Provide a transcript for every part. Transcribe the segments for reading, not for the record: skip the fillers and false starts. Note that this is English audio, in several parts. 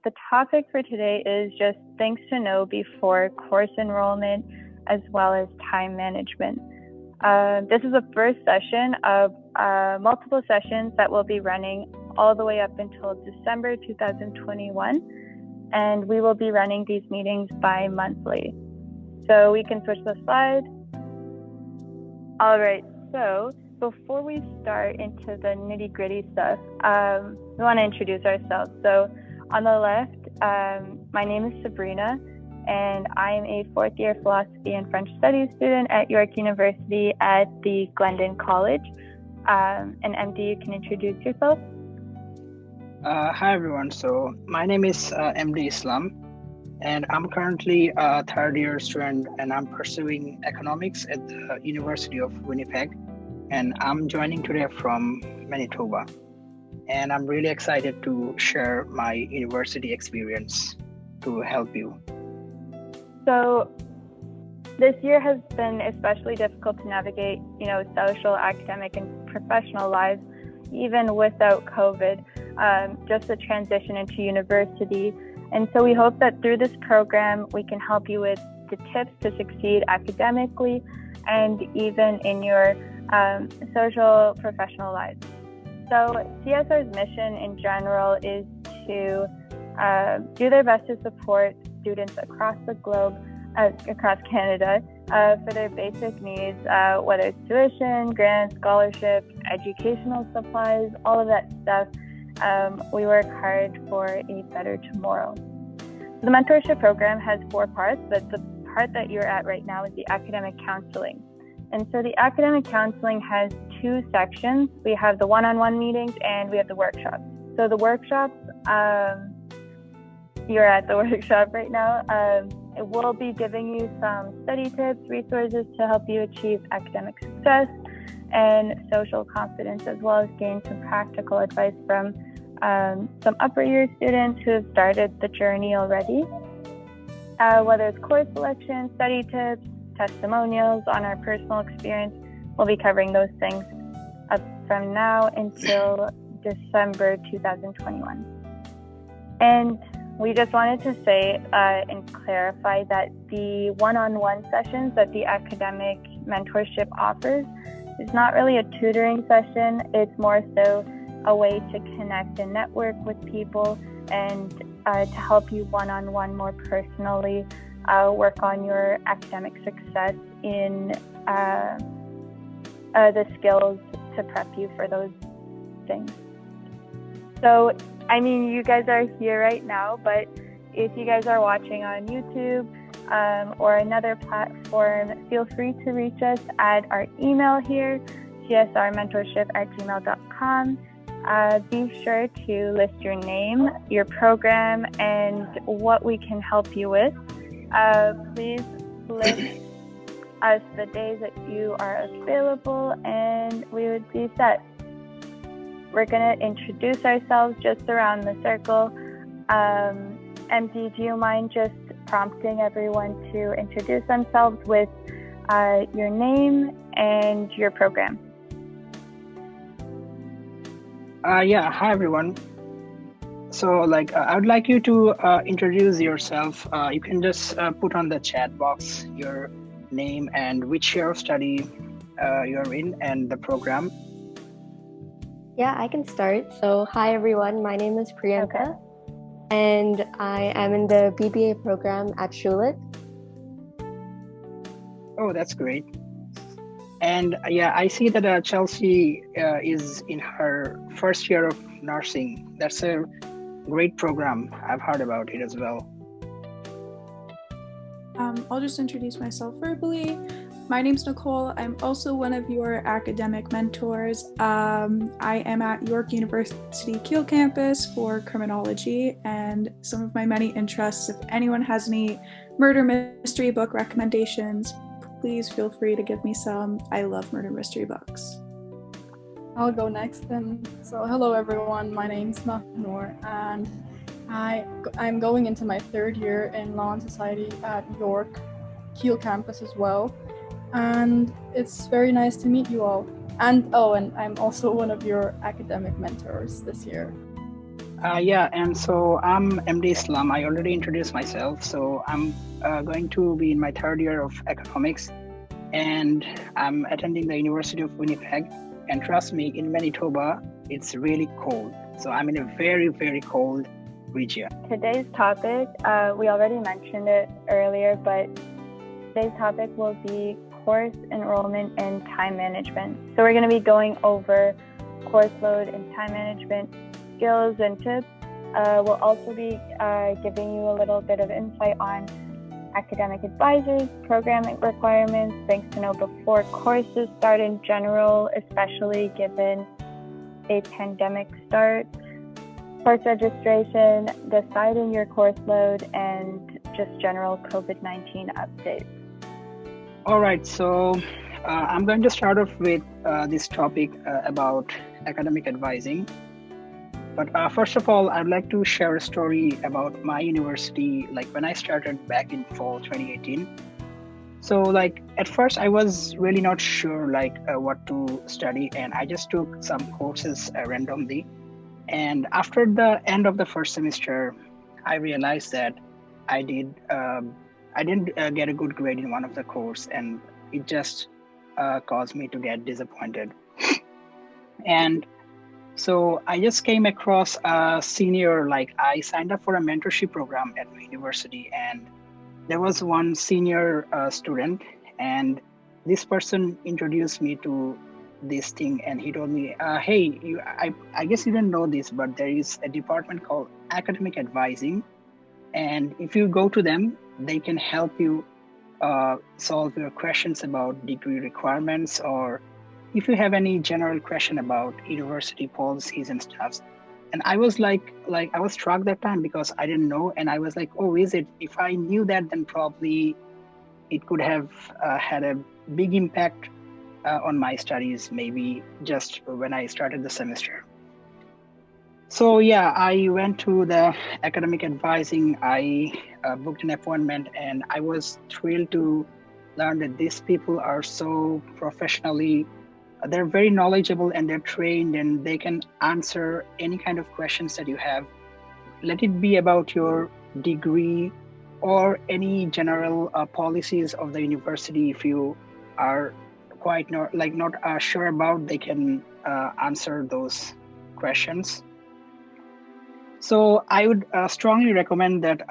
the topic for today is just things to know before course enrollment, as well as time management. This is the first session of multiple sessions that will be running all the way up until December 2021, and we will be running these meetings bi-monthly. So we can switch the slide. All right, so before we start into the nitty-gritty stuff, we want to introduce ourselves. So on the left, my name is Sabrina, and I am a fourth-year philosophy and French studies student at York University at the Glendon College. And MD, you can introduce yourself. Hi everyone, so my name is MD Islam, and I'm currently a third-year student, and I'm pursuing economics at the University of Winnipeg, and I'm joining today from Manitoba. And I'm really excited to share my university experience to help you. So this year has been especially difficult to navigate, social, academic, and professional lives, even without COVID, just the transition into university. And so we hope that through this program, we can help you with the tips to succeed academically and even in your social, professional lives. So CSR's mission in general is to do their best to support students across the globe, across Canada, for their basic needs, whether it's tuition, grants, scholarships, educational supplies, all of that stuff. We work hard for a better tomorrow. The mentorship program has 4 parts, but the part that you're at right now is the academic counseling. And so the academic counseling has 2 sections. We have the one-on-one meetings and we have the workshops. So the workshops, you're at the workshop right now. It will be giving you some study tips, resources to help you achieve academic success and social confidence, as well as gain some practical advice from some upper year students who have started the journey already. Whether it's course selection, study tips, testimonials on our personal experience, we'll be covering those things up from now until December 2021. And we just wanted to say and clarify that the one-on-one sessions that the academic mentorship offers is not really a tutoring session. It's more so a way to connect and network with people and to help you one-on-one more personally work on your academic success in the skills to prep you for those things. So, you guys are here right now, but if you guys are watching on YouTube or another platform, feel free to reach us at our email here, csrmentorship@gmail.com. Be sure to list your name, your program, and what we can help you with. Please list us the days that you are available, and we would be set. We're going to introduce ourselves just around the circle. MD, do you mind just prompting everyone to introduce themselves with your name and your program? Yeah, hi everyone. So I would like you to introduce yourself. You can just put on the chat box your name and which year of study you're in and the program. Yeah, I can start. So hi everyone, my name is Priyanka, and I am in the BBA program at Schulich. Oh, that's great. And I see that Chelsea is in her first year of nursing. That's a great program. I've heard about it as well. I'll just introduce myself verbally. My name's Nicole. I'm also one of your academic mentors. I am at York University Kiel campus for criminology, and some of my many interests, if anyone has any murder mystery book recommendations, please feel free to give me some. I love murder mystery books. I'll go next then. So hello everyone, my name's Mahnur, and I'm going into my 3rd year in Law and Society at York Kiel campus as well. And it's very nice to meet you all. And I'm also one of your academic mentors this year. Yeah, and so I'm MD Islam. I already introduced myself. So I'm going to be in my third year of economics, and I'm attending the University of Winnipeg. And trust me, in Manitoba, it's really cold. So I'm in a very, very cold region. Today's topic, we already mentioned it earlier, but today's topic will be course enrollment and time management. So we're going to be going over course load and time management skills and tips. We'll also be giving you a little bit of insight on academic advisors, programming requirements, things to know before courses start in general, especially given a pandemic start, course registration, deciding your course load, and just general COVID-19 updates. All right, so I'm going to start off with this topic about academic advising. But first of all, I'd like to share a story about my university, like when I started back in fall 2018. So like at first I was really not sure what to study, and I just took some courses randomly. And after the end of the first semester, I realized that I didn't get a good grade in one of the course, and it just caused me to get disappointed. And so I just came across a senior, I signed up for a mentorship program at my university, and there was one senior student, and this person introduced me to this thing, and he told me, hey, I guess you didn't know this, but there is a department called academic advising, and if you go to them, they can help you solve your questions about degree requirements, or if you have any general question about university policies and stuff. And I was I was struck that time because I didn't know, and I was like, oh, is it? If I knew that, then probably it could have had a big impact on my studies, maybe just when I started the semester. So yeah, I went to the academic advising. I booked an appointment, and I was thrilled to learn that these people are so professionally, they're very knowledgeable, and they're trained, and they can answer any kind of questions that you have. Let it be about your degree or any general policies of the university. If you are quite not sure about, they can answer those questions. So I would strongly recommend that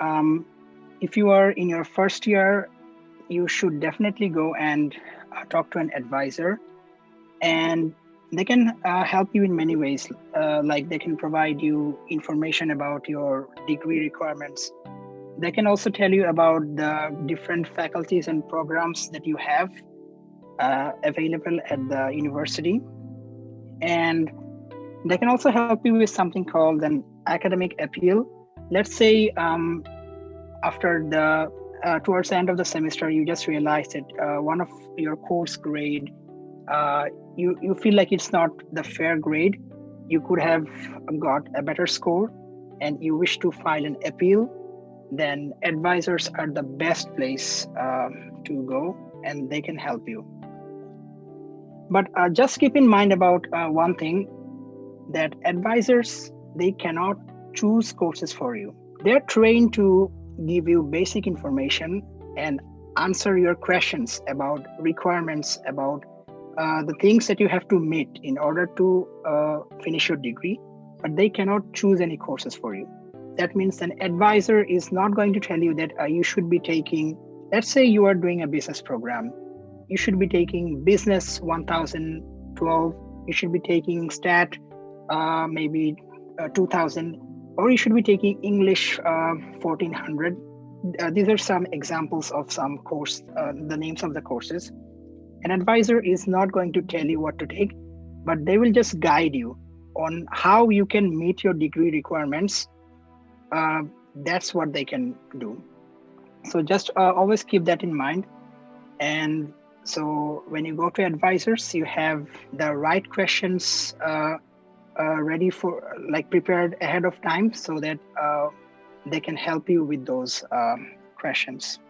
if you are in your first year, you should definitely go and talk to an advisor, and they can help you in many ways. Like they can provide you information about your degree requirements. They can also tell you about the different faculties and programs that you have available at the university. And they can also help you with something called an academic appeal. Let's say after towards the end of the semester, you just realized that one of your course grade, you feel like it's not the fair grade. You could have got a better score, and you wish to file an appeal. Then advisors are the best place to go, and they can help you. But just keep in mind about one thing, that advisors, they cannot choose courses for you. They're trained to give you basic information and answer your questions about requirements, about the things that you have to meet in order to finish your degree, but they cannot choose any courses for you. That means an advisor is not going to tell you that you should be taking, let's say you are doing a business program, you should be taking Business 1012, you should be taking Stat maybe 2000, or you should be taking English 1400. These are some examples of some course, the names of the courses. An advisor is not going to tell you what to take, but they will just guide you on how you can meet your degree requirements. That's what they can do. So just always keep that in mind. And so when you go to advisors, you have the right questions ready for, prepared ahead of time, so that they can help you with those questions.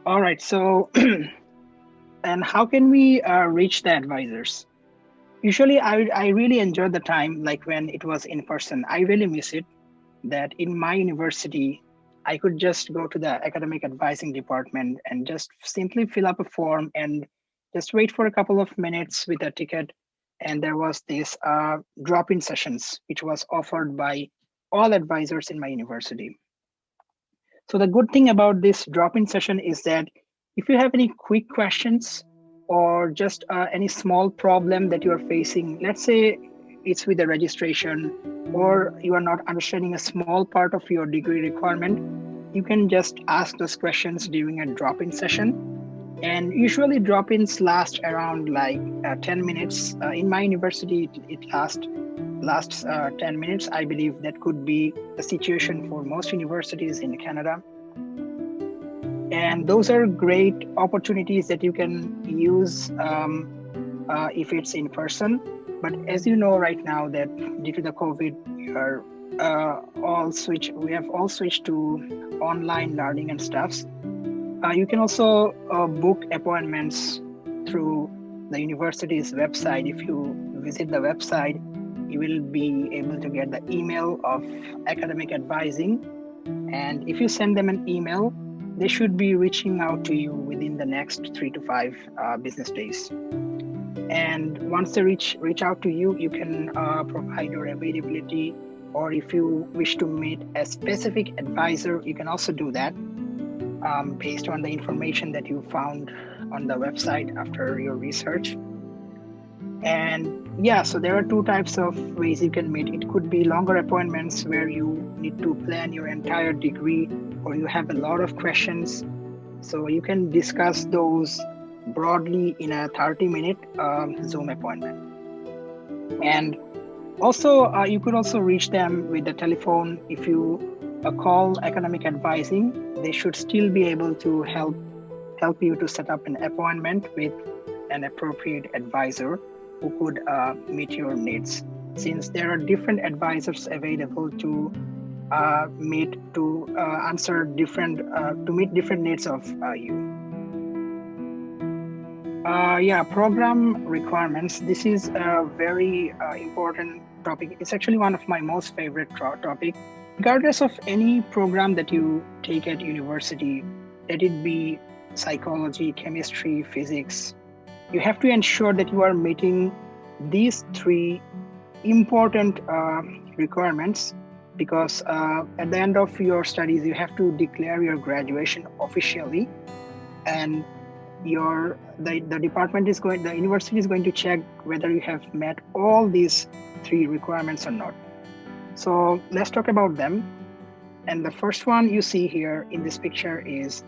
All right, so and how can we reach the advisors? Usually, I really enjoyed the time, like when it was in person. I really miss it. That in my university, I could just go to the academic advising department and just simply fill up a form and just wait for a couple of minutes with a ticket. And there was this drop-in sessions, which was offered by all advisors in my university. So the good thing about this drop-in session is that if you have any quick questions or just any small problem that you are facing, let's say it's with the registration or you are not understanding a small part of your degree requirement, you can just ask those questions during a drop-in session. And usually drop-ins last around like 10 minutes. In my university, it lasts 10 minutes. I believe that could be the situation for most universities in Canada. And those are great opportunities that you can use if it's in person. But as you know right now that due to the COVID, we have all switched to online learning and stuffs. You can also book appointments through the university's website. If you visit the website, you will be able to get the email of academic advising. And if you send them an email, they should be reaching out to you within the next 3 to 5 business days. And once they reach out to you, you can provide your availability, or if you wish to meet a specific advisor, you can also do that based on the information that you found on the website after your research. And yeah, so there are two types of ways you can meet. It could be longer appointments where you need to plan your entire degree or you have a lot of questions. So you can discuss those broadly in a 30-minute Zoom appointment. And also, you could also reach them with the telephone. If you call academic advising, they should still be able to help you to set up an appointment with an appropriate advisor who could meet your needs, since there are different advisors available to meet different needs of you. Program requirements. This is a very important topic. It's actually one of my most favorite topic. Regardless of any program that you take at university, let it be psychology, chemistry, physics, you have to ensure that you are meeting these three important requirements, because at the end of your studies, you have to declare your graduation officially, and the university is going to check whether you have met all these three requirements or not. So let's talk about them. And the first one you see here in this picture is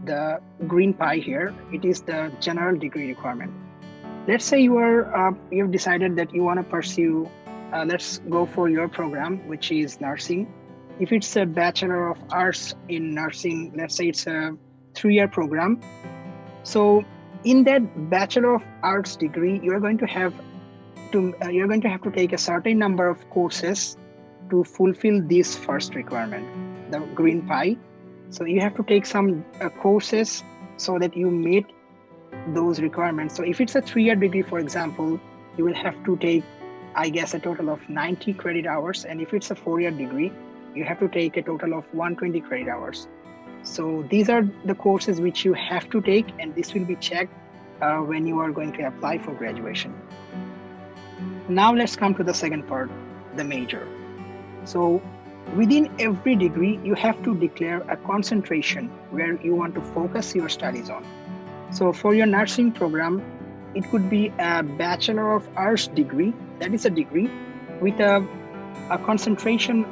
the green pie here. It is the general degree requirement. Let's say you've decided that you want to pursue, let's go for your program, which is nursing. If it's a Bachelor of Arts in Nursing, let's say it's a 3-year program. So in that Bachelor of Arts degree, you're going to have to take a certain number of courses to fulfill this first requirement, the green pie. So you have to take some courses so that you meet those requirements. So if it's a 3-year degree, for example, you will have to take, I guess, a total of 90 credit hours. And if it's a 4-year degree, you have to take a total of 120 credit hours. So these are the courses which you have to take, and this will be checked when you are going to apply for graduation. Now let's come to the second part, the major. So within every degree, you have to declare a concentration where you want to focus your studies on. So for your nursing program, it could be a Bachelor of Arts degree. That is a degree with a concentration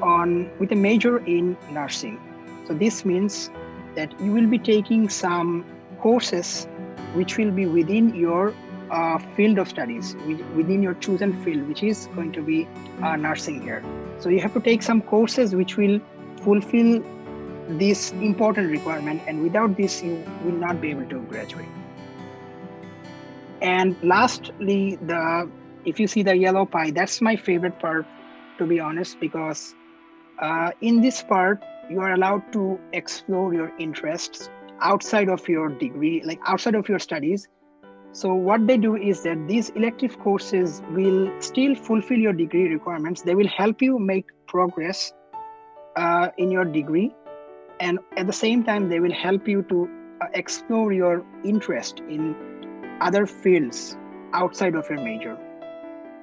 with a major in nursing. So this means that you will be taking some courses which will be within your field of studies, within your chosen field, which is going to be nursing here. So you have to take some courses which will fulfill this important requirement, and without this, you will not be able to graduate. And lastly, if you see the yellow pie, that's my favorite part, to be honest, because in this part, you are allowed to explore your interests outside of your degree, like outside of your studies. So what they do is that these elective courses will still fulfill your degree requirements. They will help you make progress in your degree. And at the same time, they will help you to explore your interest in other fields outside of your major.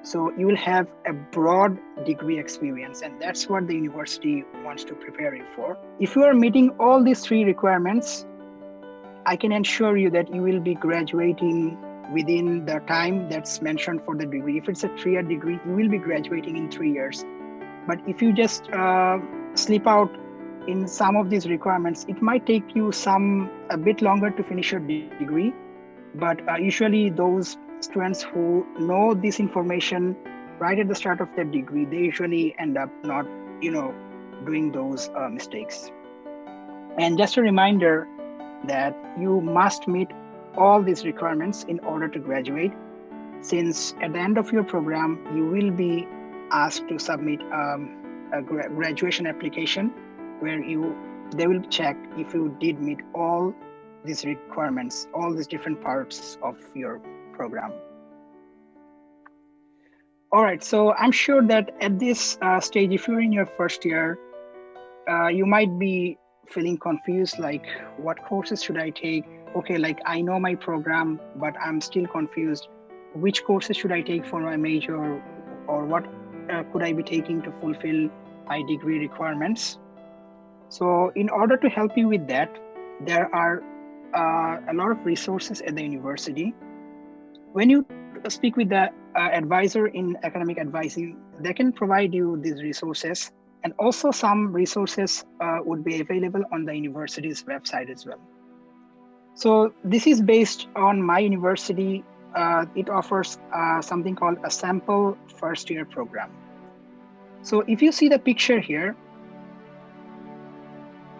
So you will have a broad degree experience, and that's what the university wants to prepare you for. If you are meeting all these three requirements, I can assure you that you will be graduating within the time that's mentioned for the degree. If it's a 3-year degree, you will be graduating in 3 years. But if you just slip out in some of these requirements, it might take you a bit longer to finish your degree. But usually those students who know this information right at the start of their degree, they usually end up not, doing those mistakes. And just a reminder that you must meet all these requirements in order to graduate, since at the end of your program, you will be asked to submit a graduation application where they will check if you did meet all these requirements, all these different parts of your program. All right, so I'm sure that at this stage, if you're in your first year, you might be feeling confused, like what courses should I take? Okay, like I know my program, but I'm still confused. Which courses should I take for my major, or what could I be taking to fulfill my degree requirements? So in order to help you with that, there are a lot of resources at the university. When you speak with the advisor in academic advising, they can provide you these resources, and also some resources would be available on the university's website as well. So this is based on my university. It offers something called a sample first year program. So if you see the picture here,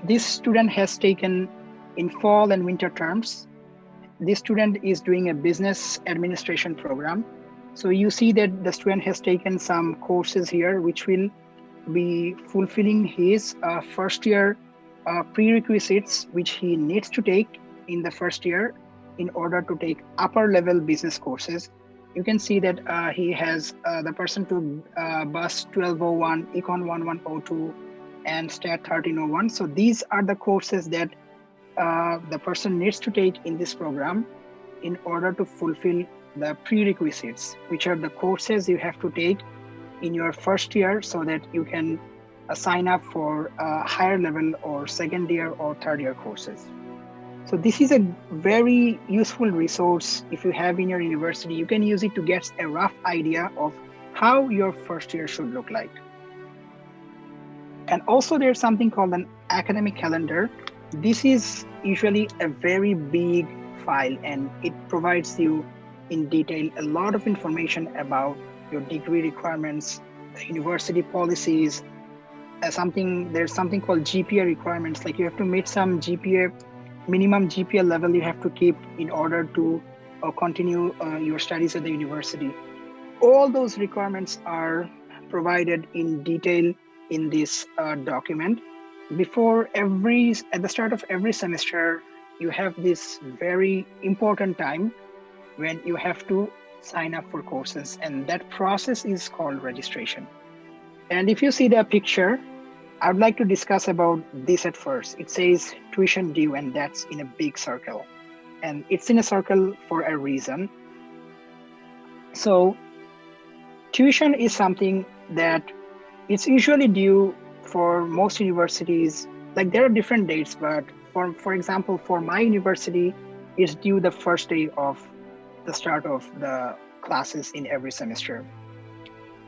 this student has taken in fall and winter terms. This student is doing a business administration program. So you see that the student has taken some courses here, which will be fulfilling his first year prerequisites, which he needs to take in the first year in order to take upper level business courses. You can see that he has the person to BUS 1201, Econ 1102, and STAT 1301. So these are the courses that the person needs to take in this program in order to fulfill the prerequisites, which are the courses you have to take in your first year so that you can sign up for higher level or second year or third year courses. So this is a very useful resource. If you have in your university, you can use it to get a rough idea of how your first year should look like. And also there's something called an academic calendar. This is usually a very big file, and it provides you in detail a lot of information about your degree requirements, the university policies, there's something called GPA requirements, like you have to meet some minimum GPA level you have to keep in order to continue your studies at the university. All those requirements are provided in detail in this document. At the start of every semester, you have this very important time when you have to sign up for courses, and that process is called registration. And if you see the picture, I would like to discuss about this at first. It says tuition due, and that's in a big circle. And it's in a circle for a reason. So tuition is something that it's usually due for most universities. Like there are different dates, but for example, for my university, it's due the first day of the start of the classes in every semester.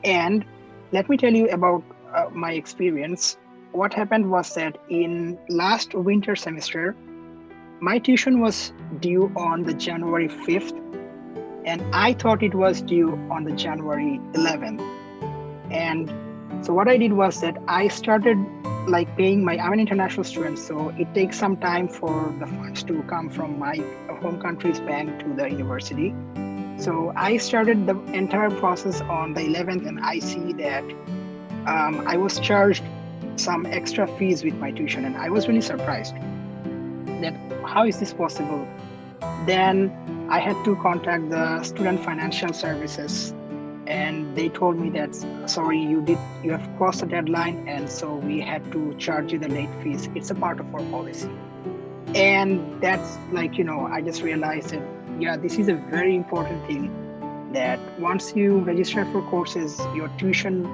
And let me tell you about my experience. What happened was that in last winter semester, my tuition was due on the January 5th, and I thought it was due on the January 11th. And so what I did was that I started paying I'm an international student, so it takes some time for the funds to come from my home country's bank to the university. So I started the entire process on the 11th, and I see that I was charged some extra fees with my tuition, and I was really surprised that how is this possible? Then I had to contact the student financial services, and they told me that, sorry, you have crossed the deadline, and so we had to charge you the late fees. It's a part of our policy. And that's like, I just realized that, yeah, this is a very important thing, that once you register for courses, your tuition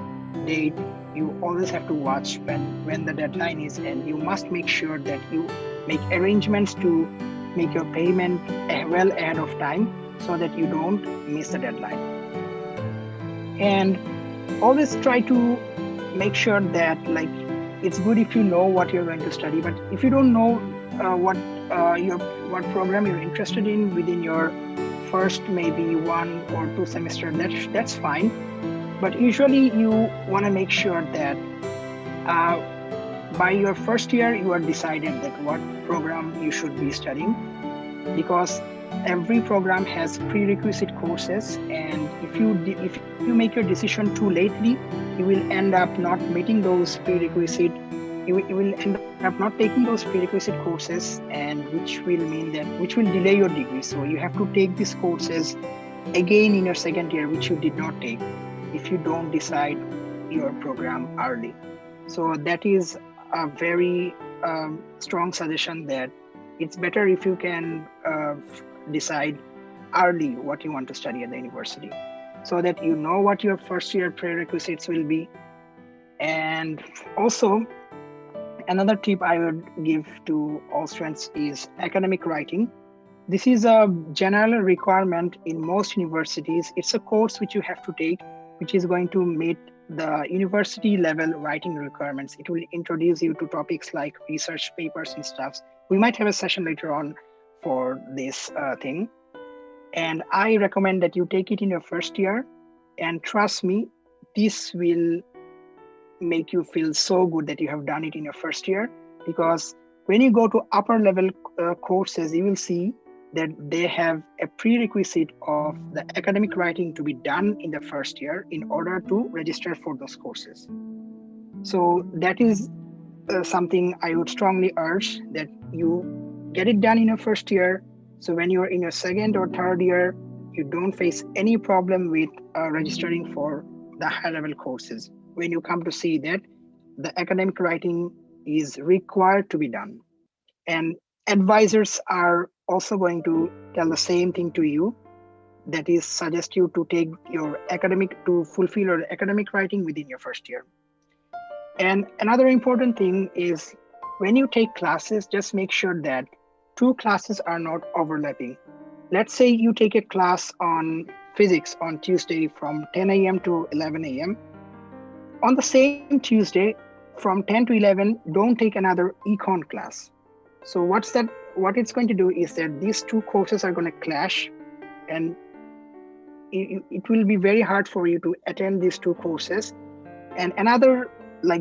date, you always have to watch when the deadline is, and you must make sure that you make arrangements to make your payment well ahead of time so that you don't miss the deadline. And always try to make sure that, like, it's good if you know what you're going to study, but if you don't know what program you're interested in within your first maybe 1 or 2 semester, that's fine. But usually you want to make sure that by your first year you are decided that what program you should be studying, because every program has prerequisite courses, and if you make your decision too lately, you will end up not meeting those prerequisite. You will end up not taking those prerequisite courses, and which will delay your degree. So you have to take these courses again in your second year, which you did not take if you don't decide your program early. So that is a very strong suggestion, that it's better if you can decide early what you want to study at the university, so that you know what your first year prerequisites will be. And also, another tip I would give to all students is academic writing. This is a general requirement in most universities. It's a course which you have to take, which is going to meet the university level writing requirements. It will introduce you to topics like research papers and stuff. We might have a session later on for this thing. And I recommend that you take it in your first year. And trust me, this will make you feel so good that you have done it in your first year, because when you go to upper level courses, you will see that they have a prerequisite of the academic writing to be done in the first year in order to register for those courses. So that is something I would strongly urge, that you get it done in your first year. So when you're in your second or third year, you don't face any problem with registering for the high level courses, when you come to see that the academic writing is required to be done. And advisors are also going to tell the same thing to you, that is, suggest you to take your to fulfill your academic writing within your first year. And another important thing is, when you take classes, just make sure that 2 classes are not overlapping. Let's say you take a class on physics on Tuesday from 10 a.m. to 11 a.m. On the same Tuesday, from 10 to 11, don't take another econ class. So what it's going to do is that these 2 courses are going to clash, and it will be very hard for you to attend these 2 courses. And another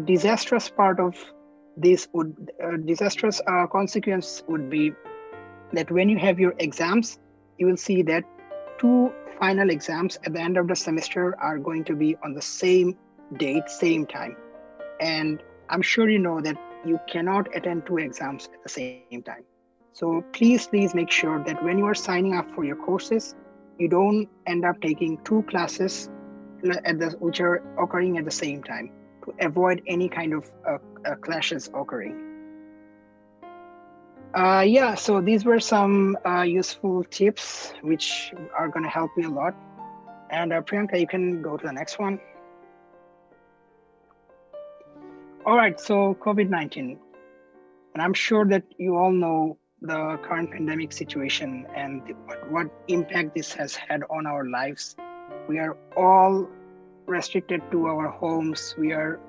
disastrous part of this disastrous consequence would be that when you have your exams, you will see that 2 final exams at the end of the semester are going to be on the same date, same time. And I'm sure you know that you cannot attend 2 exams at the same time. So please make sure that when you are signing up for your courses, you don't end up taking 2 classes which are occurring at the same time, to avoid any kind of clashes occurring. So these were some useful tips which are going to help you a lot. And Priyanka, you can go to the next one. All right, so COVID-19. And I'm sure that you all know the current pandemic situation and what impact this has had on our lives. We are all restricted to our homes. We are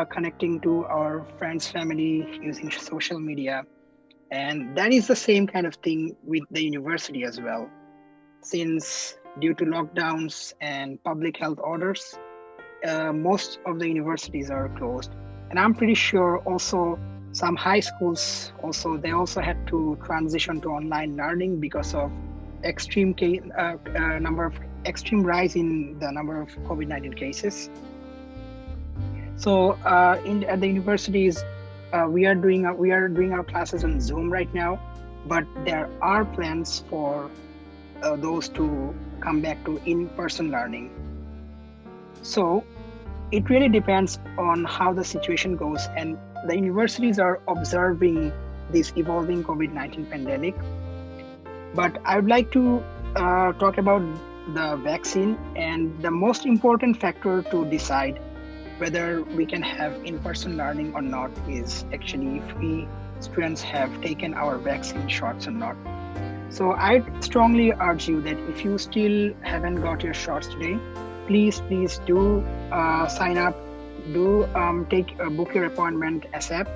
connecting to our friends, family using social media. And that is the same kind of thing with the university as well. Since due to lockdowns and public health orders, most of the universities are closed. And I'm pretty sure also some high schools they also had to transition to online learning because of extreme rise in the number of COVID-19 cases. So at the universities, we are doing our classes on Zoom right now, but there are plans for those to come back to in-person learning. So it really depends on how the situation goes, and the universities are observing this evolving COVID-19 pandemic. But I would like to talk about the vaccine, and the most important factor to decide whether we can have in-person learning or not is actually if we students have taken our vaccine shots or not. So I strongly urge you that if you still haven't got your shots today, please do sign up, do book your appointment ASAP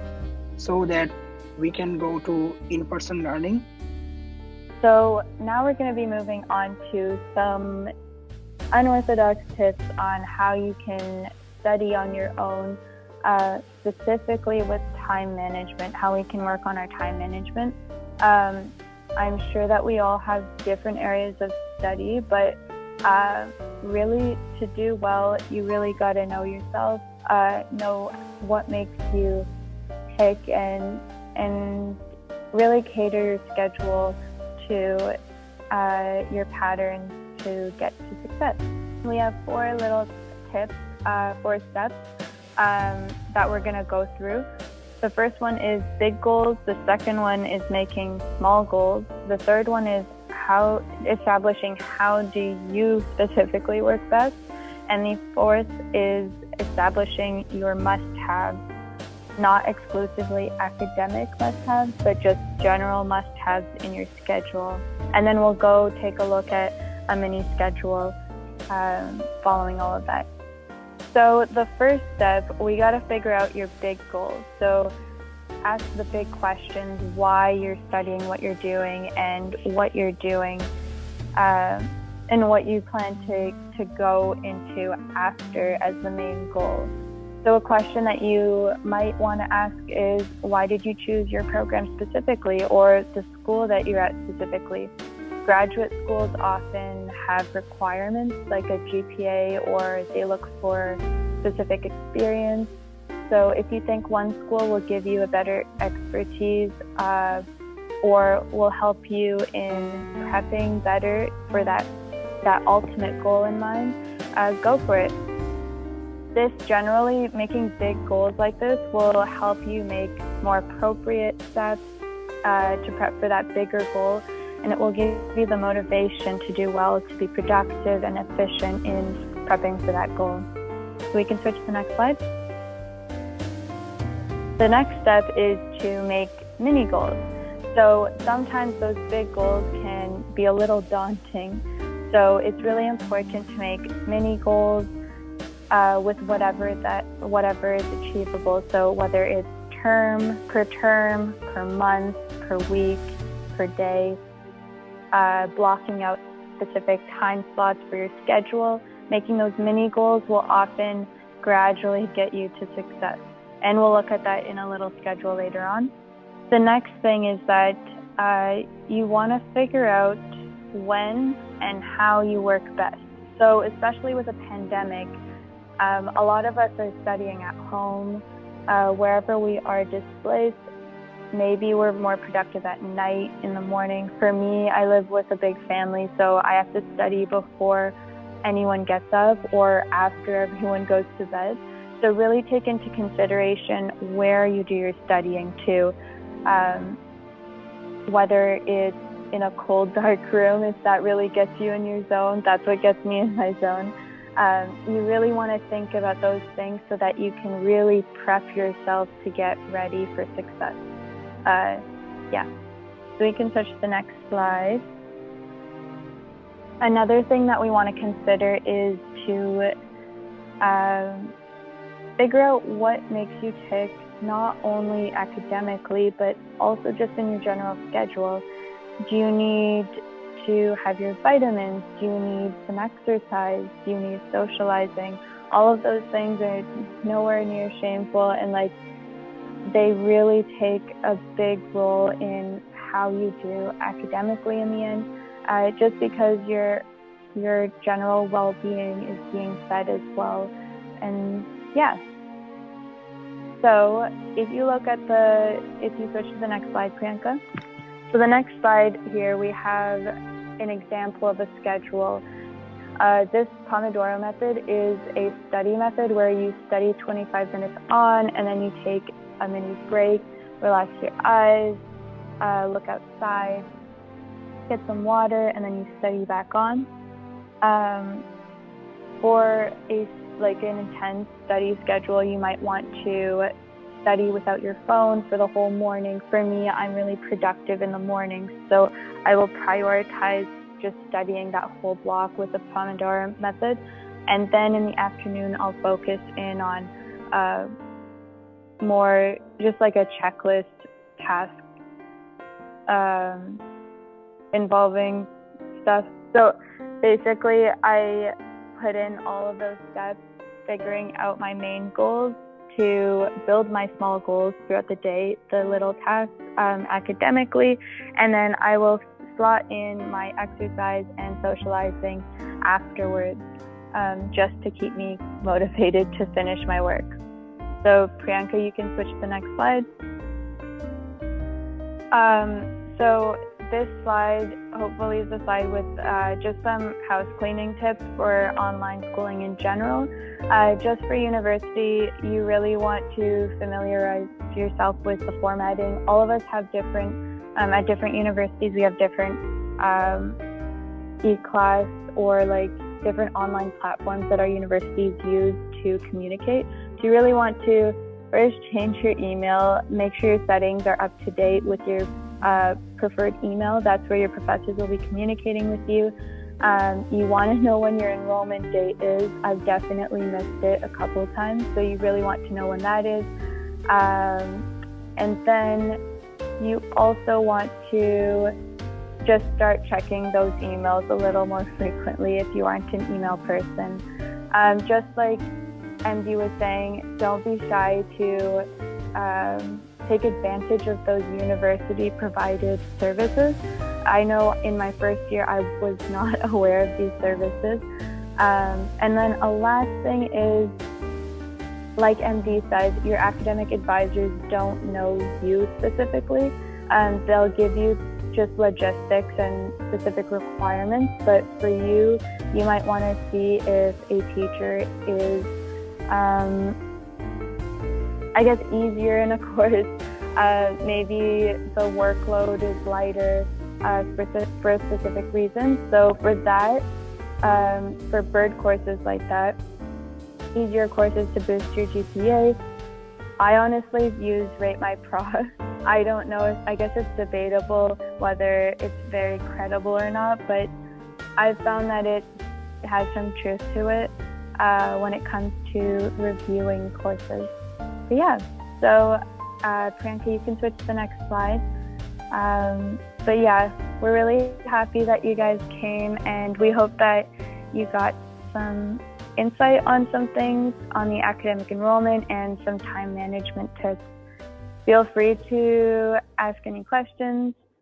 so that we can go to in-person learning. So now we're going to be moving on to some unorthodox tips on how you can study on your own, specifically with time management, how we can work on our time management. I'm sure that we all have different areas of study, but really to do well, you really got to know yourself, know what makes you tick, and really cater your schedule to your patterns to get to success. We have 4 little tips, 4 steps that we're going to go through. The first one is big goals. The second one is making small goals. The third one is establishing how do you specifically work best. And the fourth is establishing your must-haves, not exclusively academic must-haves, but just general must-haves in your schedule. And then we'll go take a look at a mini schedule following all of that. So the first step, we got to figure out your big goals. So ask the big questions, why you're studying what you're doing and what you're doing, and what you plan to go into after as the main goal. So a question that you might want to ask is, why did you choose your program specifically, or the school that you're at specifically? Graduate schools often have requirements like a GPA, or they look for specific experience. So if you think one school will give you a better expertise or will help you in prepping better for that ultimate goal in mind, go for it. This generally, making big goals like this will help you make more appropriate steps to prep for that bigger goal, and it will give you the motivation to do well, to be productive and efficient in prepping for that goal. So we can switch to the next slide. The next step is to make mini goals. So sometimes those big goals can be a little daunting. So it's really important to make mini goals with whatever is achievable. So whether it's term, per month, per week, per day, blocking out specific time slots for your schedule, making those mini goals will often gradually get you to success. And we'll look at that in a little schedule later on. The next thing is that you want to figure out when and how you work best. So especially with a pandemic, a lot of us are studying at home, wherever we are displaced. Maybe we're more productive at night, in the morning. For me, I live with a big family, so I have to study before anyone gets up or after everyone goes to bed. So really take into consideration where you do your studying too. Whether it's in a cold, dark room, if that really gets you in your zone. That's what gets me in my zone. You really want to think about those things so that you can really prep yourself to get ready for success. So we can switch to the next slide. Another thing that we want to consider is to figure out what makes you tick, not only academically, but also just in your general schedule. Do you need to have your vitamins? Do you need some exercise? Do you need socializing? All of those things are nowhere near shameful, and they really take a big role in how you do academically in the end, just because your general well-being is being fed as well. And so if you switch to the next slide, Priyanka. So the next slide here, we have an example of a schedule. This Pomodoro method is a study method where you study 25 minutes on, and then you take a mini break, relax your eyes, look outside, get some water, and then you study back on. For an intense study schedule, you might want to study without your phone for the whole morning. For me, I'm really productive in the morning, so I will prioritize just studying that whole block with the Pomodoro method. And then in the afternoon, I'll focus in on more just like a checklist task involving stuff. So basically, I put in all of those steps, figuring out my main goals to build my small goals throughout the day, the little tasks academically, and then I will slot in my exercise and socializing afterwards, just to keep me motivated to finish my work. So Priyanka, you can switch to the next slide. So this slide hopefully is a slide with just some house cleaning tips for online schooling in general. Just for university, you really want to familiarize yourself with the formatting. All of us have different, at different universities, we have different e-class or like different online platforms that our universities use to communicate. So you really want to first change your email, make sure your settings are up to date with your preferred email. That's where your professors will be communicating with you. You want to know when your enrollment date is. I've definitely missed it a couple of times, so you really want to know when that is. And then you also want to just start checking those emails a little more frequently if you aren't an email person. Just like MD was saying, don't be shy to take advantage of those university-provided services. I know in my first year I was not aware of these services. And then a last thing is, like MD said, your academic advisors don't know you specifically. They'll give you just logistics and specific requirements, but for you, you might want to see if a teacher is easier in a course. Maybe the workload is lighter for a specific reason. So for that, for bird courses like that, easier courses to boost your GPA, I honestly use Rate My Prof. I don't know, I guess it's debatable whether it's very credible or not, but I've found that it has some truth to it when it comes to reviewing courses. But yeah, so Priyanka, you can switch to the next slide. But yeah, we're really happy that you guys came, and we hope that you got some insight on some things on the academic enrollment and some time management tips. Feel free to ask any questions